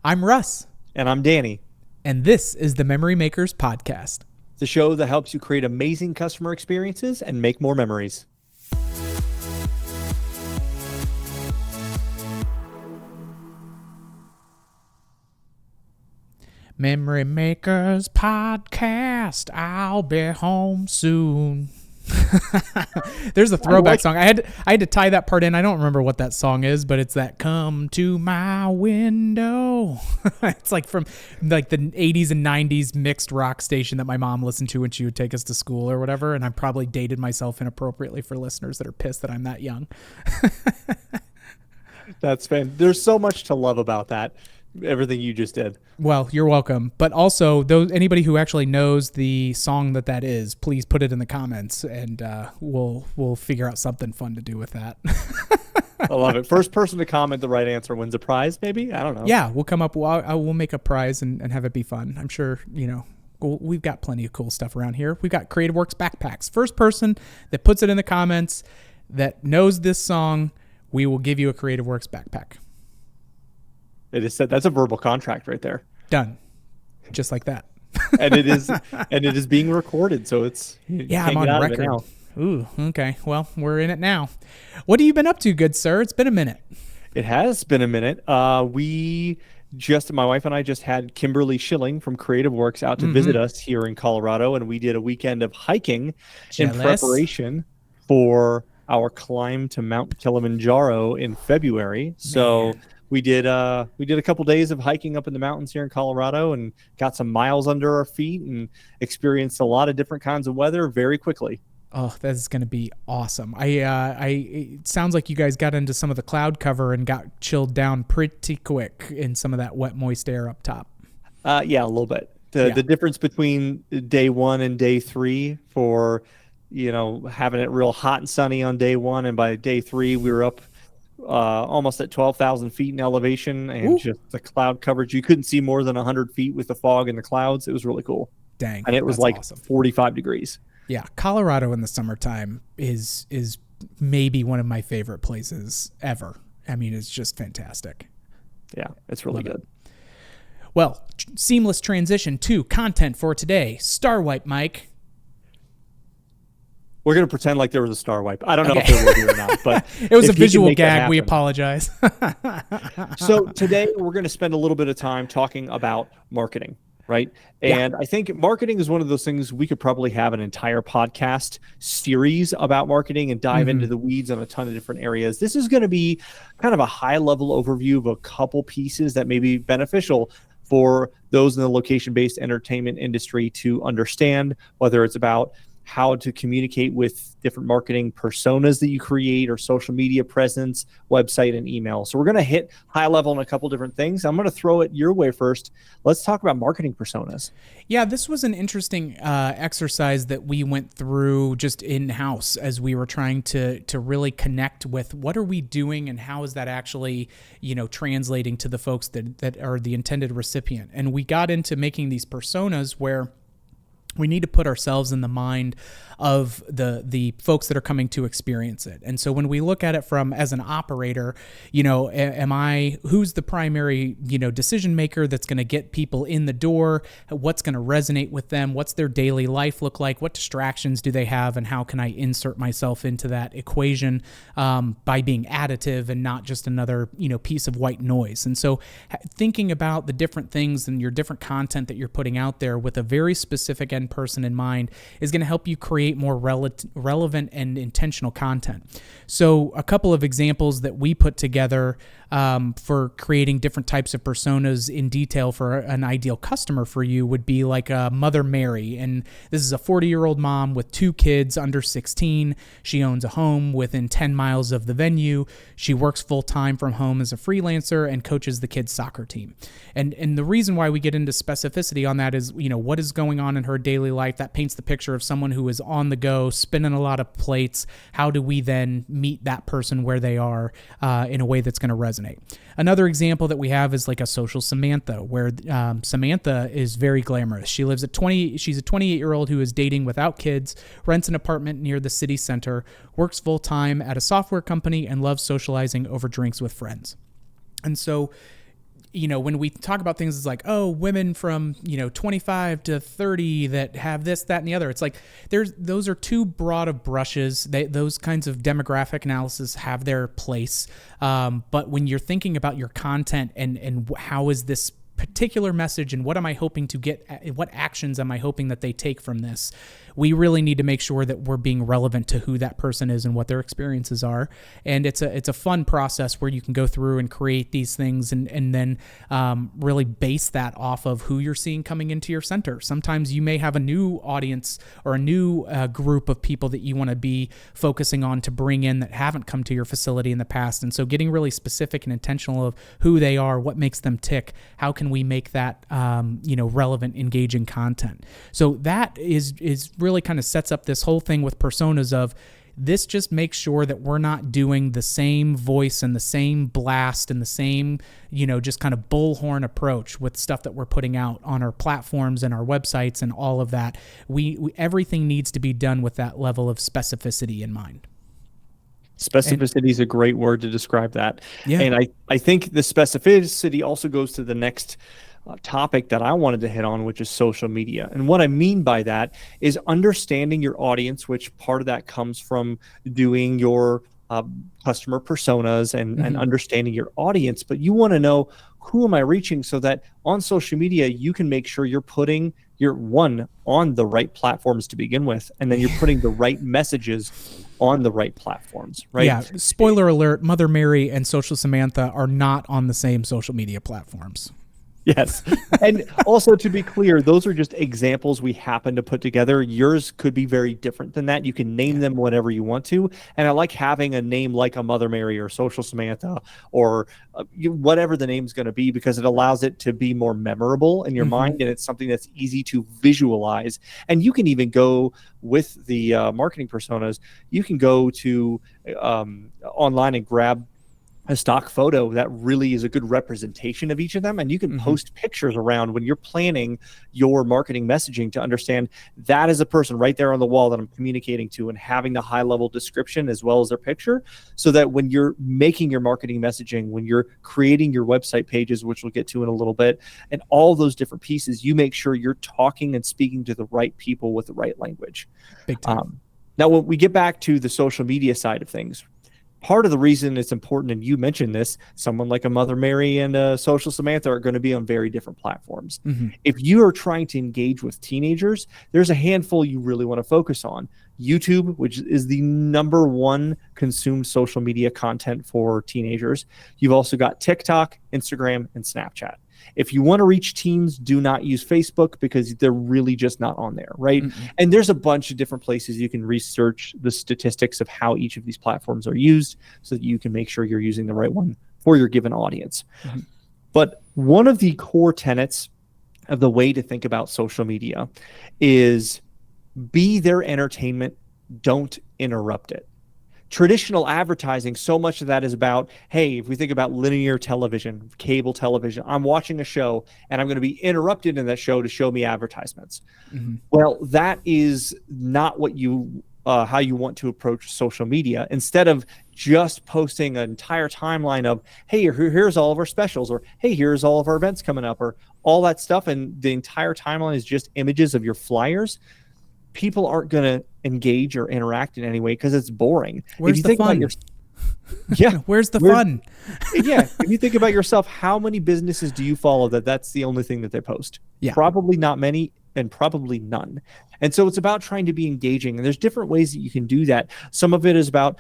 I'm Russ, And I'm Danny, and this is the Memory Makers Podcast. the show that helps you create amazing customer experiences and make more memories. Memory Makers Podcast. I'll be home soon. There's a throwback song. I had to tie that part in. I don't remember what that song is, but it's that "Come to My Window." It's like from like the 80s and 90s mixed rock station that my mom listened to when she would take us to school or whatever. And I probably dated myself inappropriately for listeners that are pissed that I'm that young. That's fan. There's so much to love about that. Everything you just did. Well, you're welcome. But also, anybody who actually knows the song that is, please put it in the comments, and we'll figure out something fun to do with that. I love it. First person to comment the right answer wins a prize, maybe? I don't know. Yeah, we'll come up. We'll make a prize and have it be fun. I'm sure, we've got plenty of cool stuff around here. We've got Creative Works backpacks. First person that puts it in the comments that knows this song, we will give you a Creative Works backpack. It is said that's a verbal contract right there. Done. Just like that. and it is being recorded, so it's I'm on record now. Ooh, okay. Well, we're in it now. What have you been up to, good sir? It's been a minute. It has been a minute. My wife and I just had Kimberly Schilling from Creative Works out to visit us here in Colorado, and we did a weekend of hiking in preparation for our climb to Mount Kilimanjaro in February. So we did a couple days of hiking up in the mountains here in Colorado and got some miles under our feet and experienced a lot of different kinds of weather very quickly. Oh, that's going to be awesome. It sounds like you guys got into some of the cloud cover and got chilled down pretty quick in some of that wet, moist air up top. Yeah, a little bit. The difference between day one and day three for, having it real hot and sunny on day one, and by day three we were up almost at 12,000 feet in elevation, and just the cloud coverage. You couldn't see more than 100 feet with the fog and the clouds. It was really cool. Dang. And it was like awesome. 45 degrees. Yeah. Colorado in the summertime is maybe one of my favorite places ever. I mean, it's just fantastic. Yeah, it's really good. Well, seamless transition to content for today. Star Wipe, Mike. We're going to pretend like there was a star wipe. I don't know if there will be or not, but it was a visual gag. We apologize. So today we're going to spend a little bit of time talking about marketing, right? And I think marketing is one of those things we could probably have an entire podcast series about marketing and dive into the weeds on a ton of different areas. This is going to be kind of a high-level overview of a couple pieces that may be beneficial for those in the location-based entertainment industry to understand, whether it's about how to communicate with different marketing personas that you create, or social media presence, website, and email. So we're going to hit high level on a couple different things. I'm going to throw it your way first. Let's talk about marketing personas. Yeah, this was an interesting exercise that we went through just in-house as we were trying to really connect with what are we doing and how is that actually, translating to the folks that are the intended recipient. And we got into making these personas where we need to put ourselves in the mind of the folks that are coming to experience it. And so when we look at it from as an operator, who's the primary, decision maker that's going to get people in the door? What's going to resonate with them? What's their daily life look like? What distractions do they have? And how can I insert myself into that equation by being additive and not just another, piece of white noise? And so thinking about the different things and your different content that you're putting out there with a very specific end person in mind is going to help you create more relevant and intentional content. So a couple of examples that we put together for creating different types of personas in detail for an ideal customer for you would be like Mother Mary. And this is a 40-year-old mom with 2 kids under 16. She owns a home within 10 miles of the venue. She works full-time from home as a freelancer and coaches the kids' soccer team. And the reason why we get into specificity on that is, what is going on in her daily life. That paints the picture of someone who is on the go, spinning a lot of plates. How do we then meet that person where they are in a way that's going to resonate? Another example that we have is like a social Samantha, where Samantha is very glamorous. She lives at 20. She's a 28-year-old who is dating without kids, rents an apartment near the city center, works full-time at a software company, and loves socializing over drinks with friends. And so when we talk about things, it's like, oh, women from 25 to 30 that have this, that, and the other. It's like those are too broad of brushes. Those kinds of demographic analysis have their place, but when you're thinking about your content and how is this particular message and what am I hoping to get, what actions am I hoping that they take from this, we really need to make sure that we're being relevant to who that person is and what their experiences are. And it's a fun process where you can go through and create these things and then really base that off of who you're seeing coming into your center. Sometimes you may have a new audience or a new group of people that you want to be focusing on to bring in that haven't come to your facility in the past. And so getting really specific and intentional of who they are, what makes them tick, how can we make that relevant, engaging content. So that is really kind of sets up this whole thing with personas of this. Just makes sure that we're not doing the same voice and the same blast and the same, just kind of bullhorn approach with stuff that we're putting out on our platforms and our websites and all of that. We everything needs to be done with that level of specificity in mind. Specificity is a great word to describe that. Yeah. And I think the specificity also goes to the next topic that I wanted to hit on, which is social media. And what I mean by that is understanding your audience, which part of that comes from doing your customer personas and understanding your audience. But you want to know, who am I reaching, so that on social media, you can make sure you're putting your one on the right platforms to begin with, and then you're putting the right messages on the right platforms, right? Yeah. Spoiler alert, Mother Mary and Social Samantha are not on the same social media platforms. Yes. And also, to be clear, those are just examples we happen to put together. Yours could be very different than that. You can name them whatever you want to. And I like having a name like a Mother Mary or Social Samantha or whatever the name's going to be, because it allows it to be more memorable in your mind, and it's something that's easy to visualize. And you can even go with the marketing personas. You can go to online and grab a stock photo that really is a good representation of each of them, and you can post pictures around when you're planning your marketing messaging to understand that is a person right there on the wall that I'm communicating to, and having the high level description as well as their picture, so that when you're making your marketing messaging, when you're creating your website pages, which we'll get to in a little bit, and all those different pieces, you make sure you're talking and speaking to the right people with the right language. Big time. Now, when we get back to the social media side of things, part of the reason it's important, and you mentioned this, someone like a Mother Mary and a Social Samantha are going to be on very different platforms. If you are trying to engage with teenagers, there's a handful you really want to focus on. YouTube, which is the #1 consumed social media content for teenagers. You've also got TikTok, Instagram, and Snapchat. If you want to reach teens, do not use Facebook, because they're really just not on there, right? And there's a bunch of different places you can research the statistics of how each of these platforms are used, so that you can make sure you're using the right one for your given audience. But one of the core tenets of the way to think about social media is be their entertainment, don't interrupt it. Traditional advertising, so much of that is about, hey, if we think about linear television, cable television, I'm watching a show and I'm going to be interrupted in that show to show me advertisements. Well, that is not what you how you want to approach social media. Instead of just posting an entire timeline of, hey, here's all of our specials, or hey, here's all of our events coming up, or all that stuff, and the entire timeline is just images of your flyers, people aren't going to engage or interact in any way, because it's boring. Where's the fun? Where's the fun? Yeah. If you think about yourself, how many businesses do you follow that's the only thing that they post? Probably not many, and probably none. And so it's about trying to be engaging. And there's different ways that you can do that. Some of it is about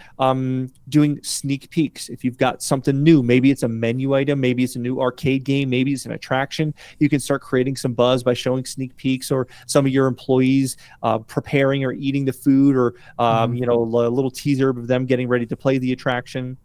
doing sneak peeks. If you've got something new, maybe it's a menu item, maybe it's a new arcade game, maybe it's an attraction, you can start creating some buzz by showing sneak peeks, or some of your employees preparing or eating the food, or a little teaser of them getting ready to play the attraction.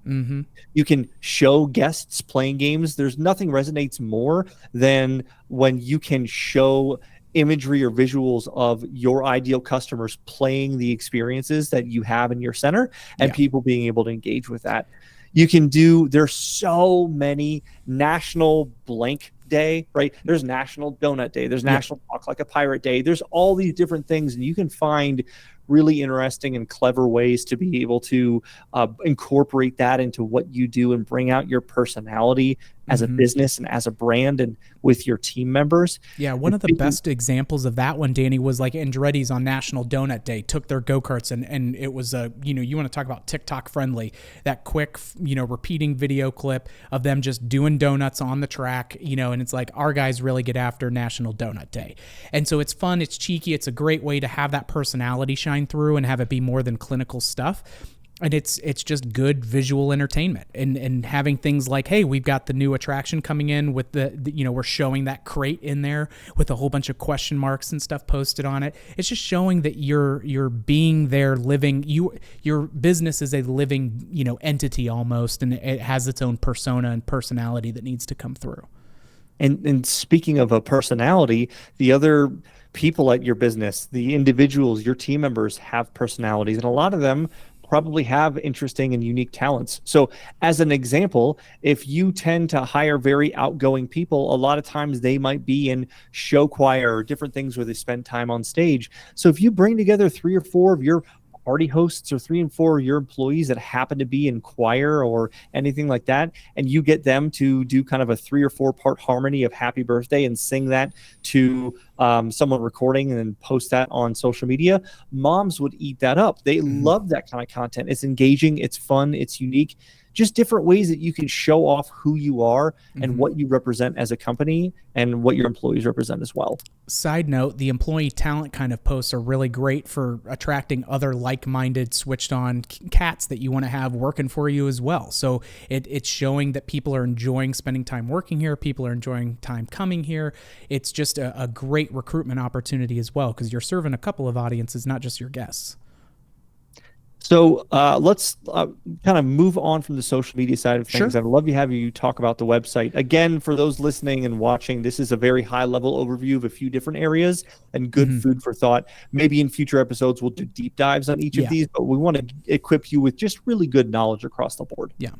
You can show guests playing games. There's nothing resonates more than when you can show imagery or visuals of your ideal customers playing the experiences that you have in your center, and people being able to engage with that. You can do, there's so many National Blank Day, right? There's National Donut Day. There's National Talk Like a Pirate Day. There's all these different things, and you can find really interesting and clever ways to be able to incorporate that into what you do and bring out your personality as a Mm-hmm. business and as a brand and with your team members. Yeah, one And of the speaking, best examples of that one, Danny, was like Andretti's on National Donut Day, took their go-karts and it was a, you want to talk about TikTok friendly, that quick, repeating video clip of them just doing donuts on the track, and it's like our guys really get after National Donut Day. And so it's fun, it's cheeky, it's a great way to have that personality shine through and have it be more than clinical stuff. And it's just good visual entertainment and having things like, hey, we've got the new attraction coming in with the we're showing that crate in there with a whole bunch of question marks and stuff posted on it. It's just showing that you're being there, living, your business is a living, entity almost, and it has its own persona and personality that needs to come through. and speaking of a personality, the other people at your business, the individuals, your team members have personalities, and a lot of them probably have interesting and unique talents. So as an example, if you tend to hire very outgoing people, a lot of times they might be in show choir or different things where they spend time on stage. So if you bring together 3 or 4 of your party hosts or 3 and 4 of your employees that happen to be in choir or anything like that, and you get them to do kind of a 3 or 4 part harmony of happy birthday and sing that to someone recording and then post that on social media, moms would eat that up. They love that kind of content. It's engaging, it's fun, it's unique. Just different ways that you can show off who you are and what you represent as a company and what your employees represent as well. Side note, the employee talent kind of posts are really great for attracting other like-minded, switched-on cats that you want to have working for you as well. So it's showing that people are enjoying spending time working here. People are enjoying time coming here. It's just a great recruitment opportunity as well because you're serving a couple of audiences, not just your guests. So let's kind of move on from the social media side of things. Sure. I'd love to have you talk about the website. Again, for those listening and watching, this is a very high-level overview of a few different areas and good food for thought. Maybe in future episodes, we'll do deep dives on each of these, but we want to equip you with just really good knowledge across the board. Yeah.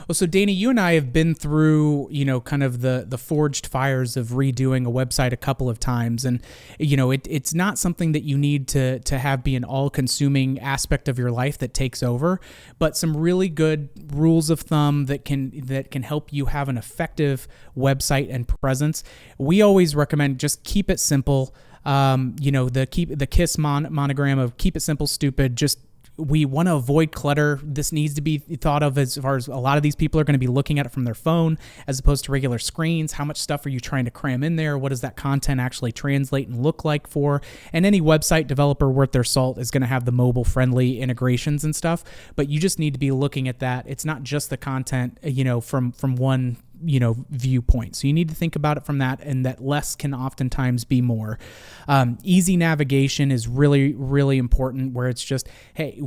Well, so Danny, you and I have been through, kind of the forged fires of redoing a website a couple of times. And, it's not something that you need to have be an all-consuming aspect of your life that takes over, but some really good rules of thumb that can help you have an effective website and presence. We always recommend just keep it simple. The KISS monogram of keep it simple, stupid. Just we want to avoid clutter. This needs to be thought of as far as a lot of these people are going to be looking at it from their phone as opposed to regular screens. How much stuff are you trying to cram in there? What does that content actually translate and look like for? And any website developer worth their salt is going to have the mobile friendly integrations and stuff, but you just need to be looking at that. It's not just the content, from one viewpoint. So you need to think about it from that, and that less can oftentimes be more. Easy navigation is really, really important, where it's just, hey,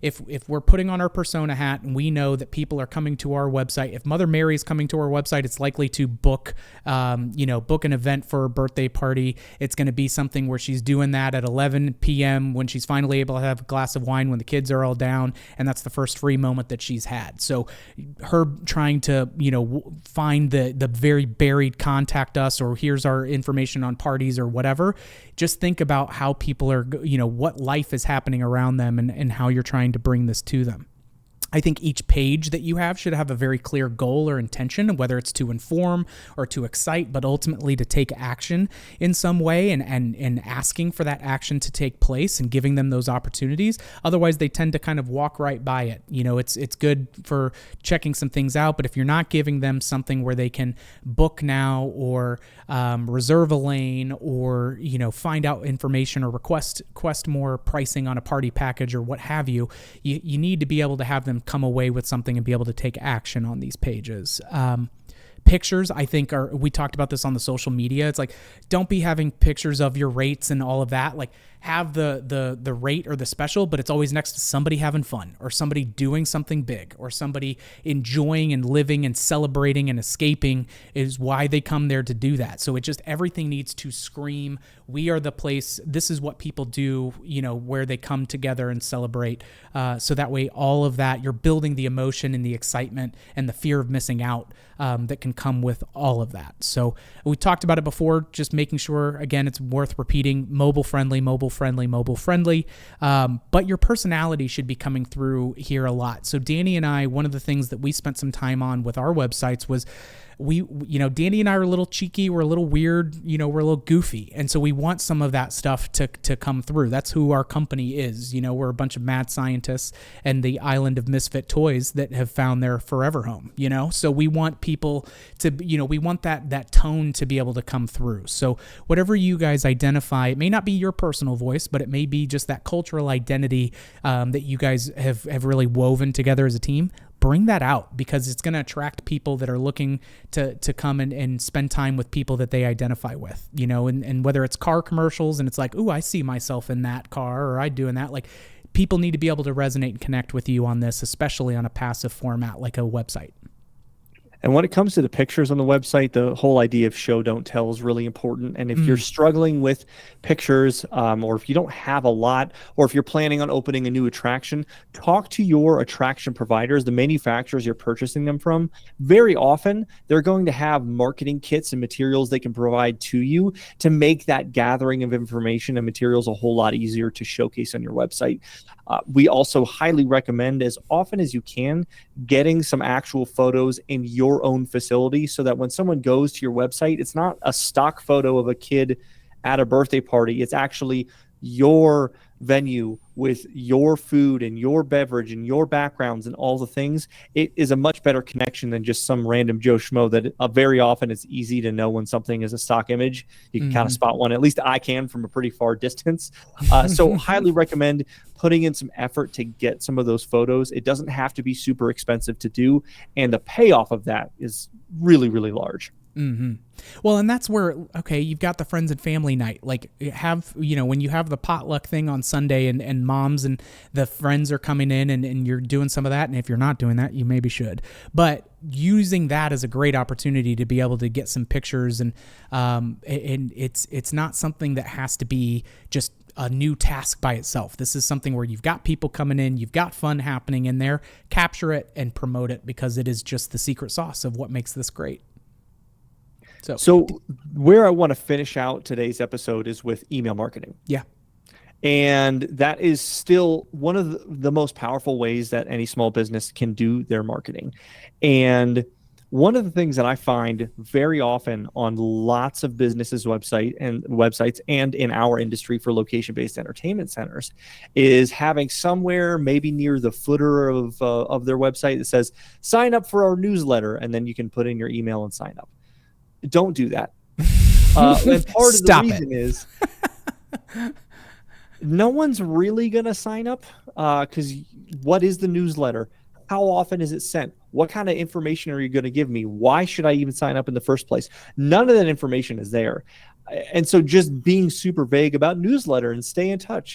if we're putting on our persona hat and we know that people are coming to our website, if Mother Mary is coming to our website, it's likely to book an event for a birthday party. It's going to be something where she's doing that at 11 p.m. when she's finally able to have a glass of wine when the kids are all down, and that's the first free moment that she's had. So her trying to, find the very buried contact us, or here's our information on parties or whatever. Just think about how people are, what life is happening around them and how you're trying to bring this to them. I think each page that you have should have a very clear goal or intention, whether it's to inform or to excite, but ultimately to take action in some way and asking for that action to take place and giving them those opportunities. Otherwise, they tend to kind of walk right by it. It's good for checking some things out, but if you're not giving them something where they can book now or reserve a lane or, find out information or request more pricing on a party package or what have you, you need to be able to have them come away with something and be able to take action on these pages. Pictures, I think, we talked about this on the social media. It's like, don't be having pictures of your rates and all of that. Like, have the rate or the special, but it's always next to somebody having fun or somebody doing something big or somebody enjoying and living and celebrating and escaping is why they come there to do that. So everything needs to scream, we are the place, this is what people do, where they come together and celebrate. So that way, all of that, you're building the emotion and the excitement and the fear of missing out that can come with all of that. So we talked about it before, just making sure, again, it's worth repeating: mobile friendly, mobile friendly, mobile friendly. But your personality should be coming through here a lot. So Danny and I, one of the things that we spent some time on with our websites was Danny and I are a little cheeky, we're a little weird, we're a little goofy. And so we want some of that stuff to come through. That's who our company is. We're a bunch of mad scientists and the island of misfit toys that have found their forever home, So we want people to, we want that tone to be able to come through. So whatever you guys identify, it may not be your personal voice, but it may be just that cultural identity that you guys have really woven together as a team. Bring that out, because it's going to attract people that are looking to come and spend time with people that they identify with, and whether it's car commercials and it's like, ooh, I see myself in that car, or I doing that. Like, people need to be able to resonate and connect with you on this, especially on a passive format like a website. And when it comes to the pictures on the website, the whole idea of show don't tell is really important. And if you're struggling with pictures, or if you don't have a lot, or if you're planning on opening a new attraction, talk to your attraction providers, the manufacturers you're purchasing them from. Very often, they're going to have marketing kits and materials they can provide to you to make that gathering of information and materials a whole lot easier to showcase on your website. We also highly recommend, as often as you can, getting some actual photos in your own facility, so that when someone goes to your website, it's not a stock photo of a kid at a birthday party. It's actually your venue with your food and your beverage and your backgrounds and all the things. It is a much better connection than just some random Joe Schmo that very often it's easy to know when something is a stock image. You can kind of spot one. At least I can from a pretty far distance. So highly recommend putting in some effort to get some of those photos. It doesn't have to be super expensive to do, and the payoff of that is really, really large. Well, and that's where, okay, you've got the friends and family night. Like, when you have the potluck thing on Sunday and moms and the friends are coming in and you're doing some of that. And if you're not doing that, you maybe should. But using that as a great opportunity to be able to get some pictures, and it's not something that has to be just a new task by itself. This is something where you've got people coming in, you've got fun happening in there. Capture it and promote it, because it is just the secret sauce of what makes this great. So where I want to finish out today's episode is with email marketing. Yeah. And that is still one of the most powerful ways that any small business can do their marketing. And one of the things that I find very often on lots of businesses' websites and in our industry for location-based entertainment centers is having somewhere maybe near the footer of their website that says, sign up for our newsletter, and then you can put in your email and sign up. Don't do that. And part of the reason is no one's really going to sign up, because what is the newsletter? How often is it sent? What kind of information are you going to give me? Why should I even sign up in the first place? None of that information is there. And so just being super vague about newsletter and stay in touch,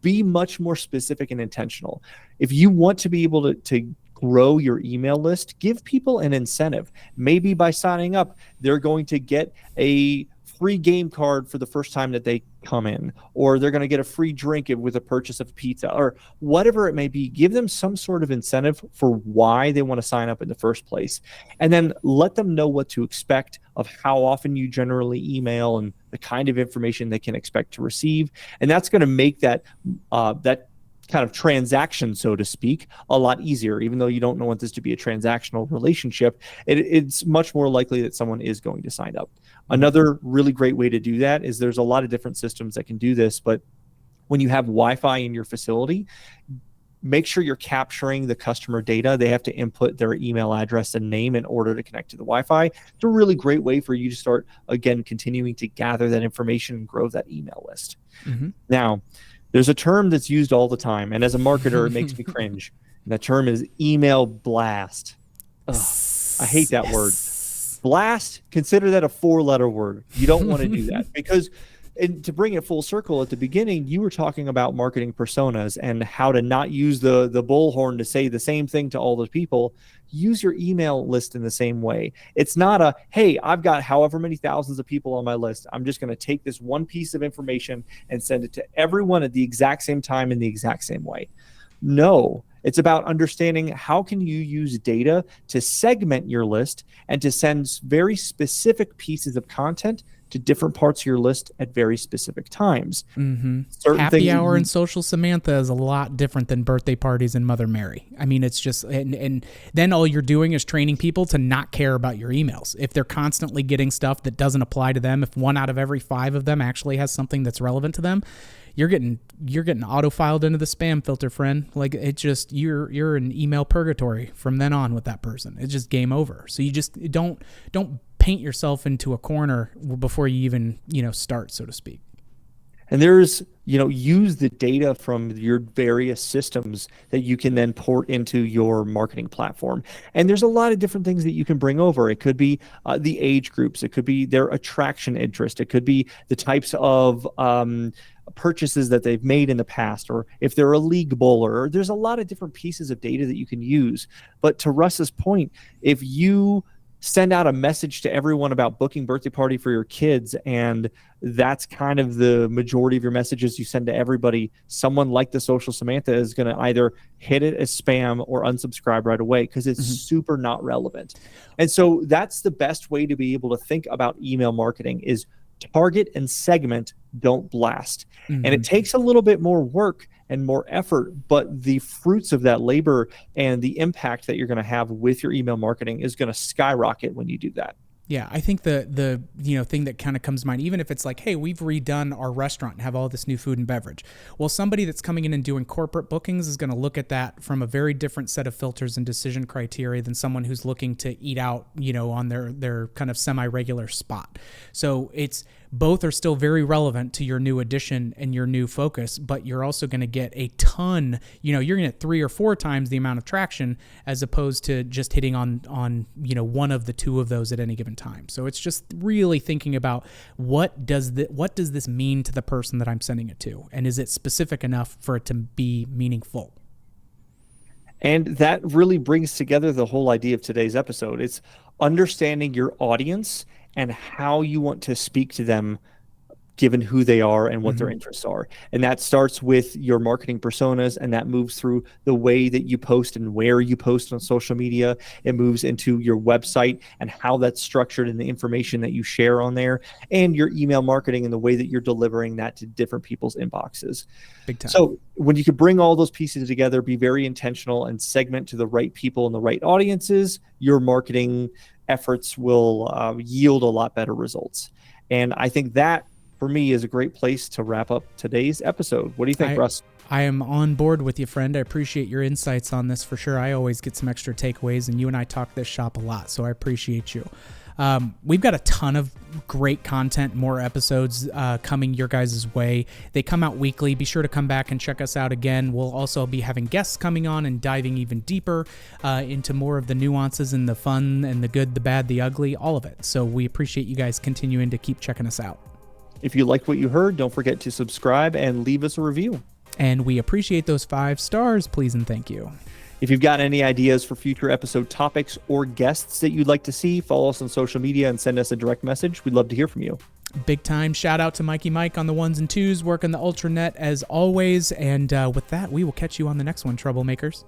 be much more specific and intentional. If you want to be able to grow your email list, give people an incentive. Maybe by signing up, they're going to get a free game card for the first time that they come in, or they're going to get a free drink with a purchase of pizza, or whatever it may be. Give them some sort of incentive for why they want to sign up in the first place. And then let them know what to expect of how often you generally email and the kind of information they can expect to receive. And that's going to make that kind of transaction, so to speak, a lot easier. Even though you don't want this to be a transactional relationship, it's much more likely that someone is going to sign up. Another really great way to do that is there's a lot of different systems that can do this, but when you have Wi-Fi in your facility, make sure you're capturing the customer data. They have to input their email address and name in order to connect to the Wi-Fi. It's a really great way for you to start, again, continuing to gather that information and grow that email list. Now, there's a term that's used all the time, and as a marketer, it makes me cringe. And that term is email blast. Ugh, I hate that word. Blast, consider that a 4-letter word. You don't want to do that, because and to bring it full circle, at the beginning, you were talking about marketing personas and how to not use the bullhorn to say the same thing to all those people. Use your email list in the same way. It's not a, hey, I've got however many thousands of people on my list. I'm just going to take this one piece of information and send it to everyone at the exact same time in the exact same way. No, it's about understanding how can you use data to segment your list and to send very specific pieces of content to different parts of your list at very specific times. Mm-hmm. Certain Happy things that hour you and social Samantha is a lot different than birthday parties and Mother Mary. I mean, it's just, and then all you're doing is training people to not care about your emails. If they're constantly getting stuff that doesn't apply to them, if 1 out of every 5 of them actually has something that's relevant to them, you're getting auto filed into the spam filter, friend. Like, it just, you're in email purgatory from then on with that person. It's just game over. So you just don't paint yourself into a corner before you even, start, so to speak. And there's, use the data from your various systems that you can then port into your marketing platform. And there's a lot of different things that you can bring over. It could be the age groups. It could be their attraction interest. It could be the types of purchases that they've made in the past, or if they're a league bowler. There's a lot of different pieces of data that you can use. But to Russ's point, if you send out a message to everyone about booking birthday party for your kids, and that's kind of the majority of your messages you send to everybody, someone like the social Samantha is going to either hit it as spam or unsubscribe right away because it's super not relevant. And so that's the best way to be able to think about email marketing is target and segment, don't blast. And it takes a little bit more work and more effort, but the fruits of that labor and the impact that you're going to have with your email marketing is going to skyrocket when you do that. Yeah, I think the thing that kind of comes to mind, even if it's like, hey, we've redone our restaurant and have all this new food and beverage. Well, somebody that's coming in and doing corporate bookings is going to look at that from a very different set of filters and decision criteria than someone who's looking to eat out, on their kind of semi-regular spot. So it's both are still very relevant to your new addition and your new focus, but you're also going to get a ton, you're going to get 3 or 4 times the amount of traction as opposed to just hitting on one of the 2 of those at any given time. So it's just really thinking about what does this mean to the person that I'm sending it to, and is it specific enough for it to be meaningful? And that really brings together the whole idea of today's episode. It's understanding your audience and how you want to speak to them given who they are and what their interests are. And that starts with your marketing personas, and that moves through the way that you post and where you post on social media. It moves into your website and how that's structured and the information that you share on there, and your email marketing and the way that you're delivering that to different people's inboxes. Big time. So when you can bring all those pieces together, be very intentional and segment to the right people and the right audiences, your marketing efforts will yield a lot better results. And I think that, for me, is a great place to wrap up today's episode. What do you think, Russ? I am on board with you, friend. I appreciate your insights on this for sure. I always get some extra takeaways, and you and I talk this shop a lot, so I appreciate you. We've got a ton of great content, more episodes coming your guys' way. They come out weekly. Be sure to come back and check us out again. We'll also be having guests coming on and diving even deeper into more of the nuances and the fun and the good, the bad, the ugly, all of it. So we appreciate you guys continuing to keep checking us out. If you liked what you heard, don't forget to subscribe and leave us a review. And we appreciate those 5 stars, please and thank you. If you've got any ideas for future episode topics or guests that you'd like to see, follow us on social media and send us a direct message. We'd love to hear from you. Big time shout out to Mikey Mike on the 1s and 2s, working the Ultranet as always. And with that, we will catch you on the next one, troublemakers.